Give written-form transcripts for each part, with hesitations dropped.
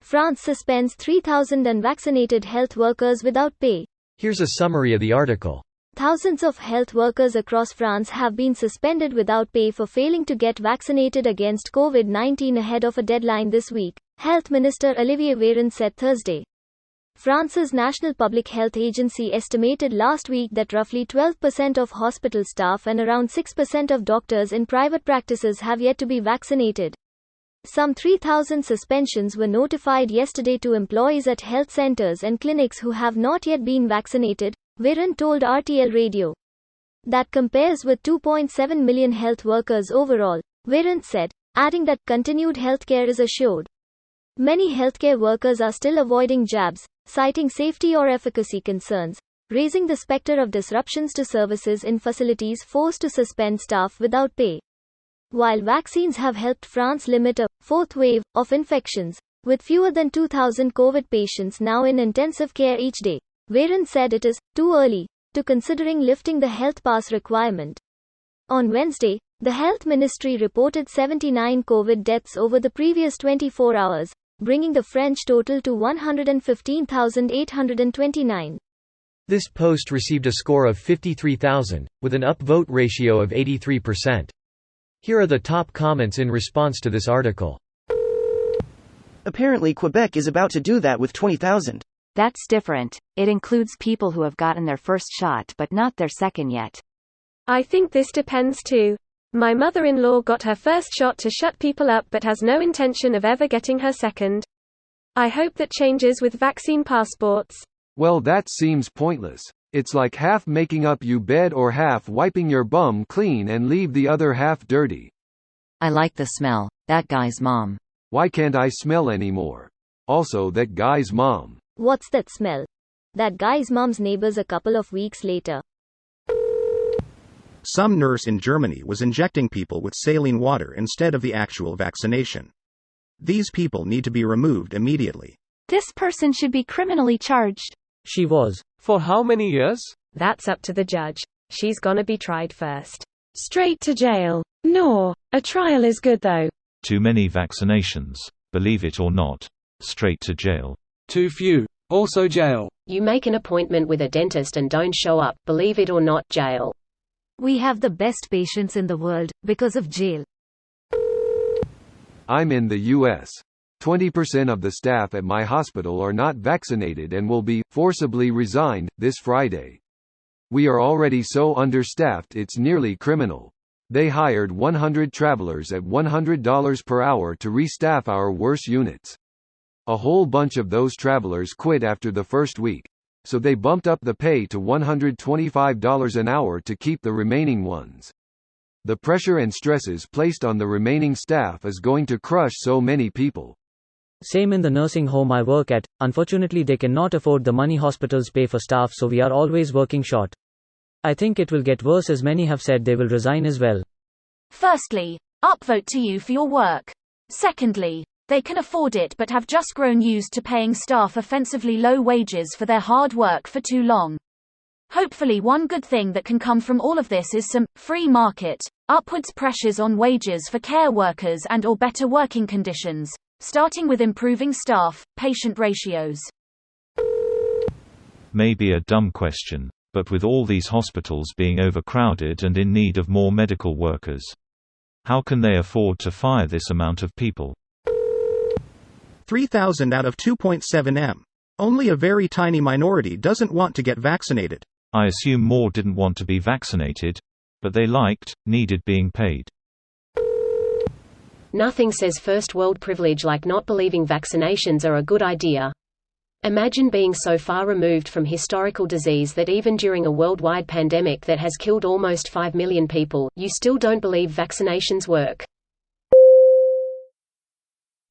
France suspends 3,000 unvaccinated health workers without pay. Here's a summary of the article. Thousands of health workers across France have been suspended without pay for failing to get vaccinated against COVID-19 ahead of a deadline this week, Health Minister Olivier Véran said Thursday. France's National Public Health Agency estimated last week that roughly 12% of hospital staff and around 6% of doctors in private practices have yet to be vaccinated. Some 3,000 suspensions were notified yesterday to employees at health centers and clinics who have not yet been vaccinated, Véran told RTL Radio. That compares with 2.7 million health workers overall, Véran said, adding that continued healthcare is assured. Many healthcare workers are still avoiding jabs, citing safety or efficacy concerns, raising the specter of disruptions to services in facilities forced to suspend staff without pay. While vaccines have helped France limit a fourth wave of infections, with fewer than 2,000 COVID patients now in intensive care each day, Véran said it is too early to considering lifting the health pass requirement. On Wednesday, the health ministry reported 79 COVID deaths over the previous 24 hours, bringing the French total to 115,829. This post received a score of 53,000, with an upvote ratio of 83%. Here are the top comments in response to this article. Apparently Quebec is about to do that with 20,000. That's different. It includes people who have gotten their first shot but not their second yet. I think this depends too. My mother-in-law got her first shot to shut people up but has no intention of ever getting her second. I hope that changes with vaccine passports. Well, that seems pointless. It's like half making up you bed or half wiping your bum clean and leave the other half dirty. I like the smell. That guy's mom. Why can't I smell anymore? Also, that guy's mom. What's that smell? That guy's mom's neighbors a couple of weeks later. Some nurse in Germany was injecting people with saline water instead of the actual vaccination. These people need to be removed immediately. This person should be criminally charged. She was. For how many years? That's up to the judge. She's gonna be tried first. Straight to jail. No, a trial is good though. Too many vaccinations. Believe it or not. Straight to jail. Too few. Also jail. You make an appointment with a dentist and don't show up. Believe it or not, jail. We have the best patients in the world because of jail. I'm in the U.S. 20% of the staff at my hospital are not vaccinated and will be forcibly resigned this Friday. We are already so understaffed it's nearly criminal. They hired 100 travelers at $100 per hour to restaff our worst units. A whole bunch of those travelers quit after the first week, so they bumped up the pay to $125 an hour to keep the remaining ones. The pressure and stresses placed on the remaining staff is going to crush so many people. Same in the nursing home I work at. Unfortunately, they cannot afford the money hospitals pay for staff, so we are always working short. I think it will get worse as many have said they will resign as well. Firstly, upvote to you for your work. Secondly, they can afford it but have just grown used to paying staff offensively low wages for their hard work for too long. Hopefully one good thing that can come from all of this is some free market, upwards pressures on wages for care workers and or better working conditions, starting with improving staff-patient ratios. Maybe a dumb question, but with all these hospitals being overcrowded and in need of more medical workers, how can they afford to fire this amount of people? 3,000 out of 2.7 m. Only a very tiny minority doesn't want to get vaccinated. I assume more didn't want to be vaccinated, but they needed being paid. Nothing says first world privilege like not believing vaccinations are a good idea. Imagine being so far removed from historical disease that even during a worldwide pandemic that has killed almost 5 million people, you still don't believe vaccinations work.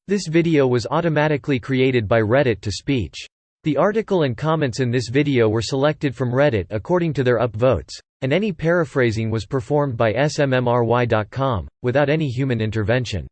This video was automatically created by Reddit to speech. The article and comments in this video were selected from Reddit according to their upvotes, and any paraphrasing was performed by smmry.com, without any human intervention.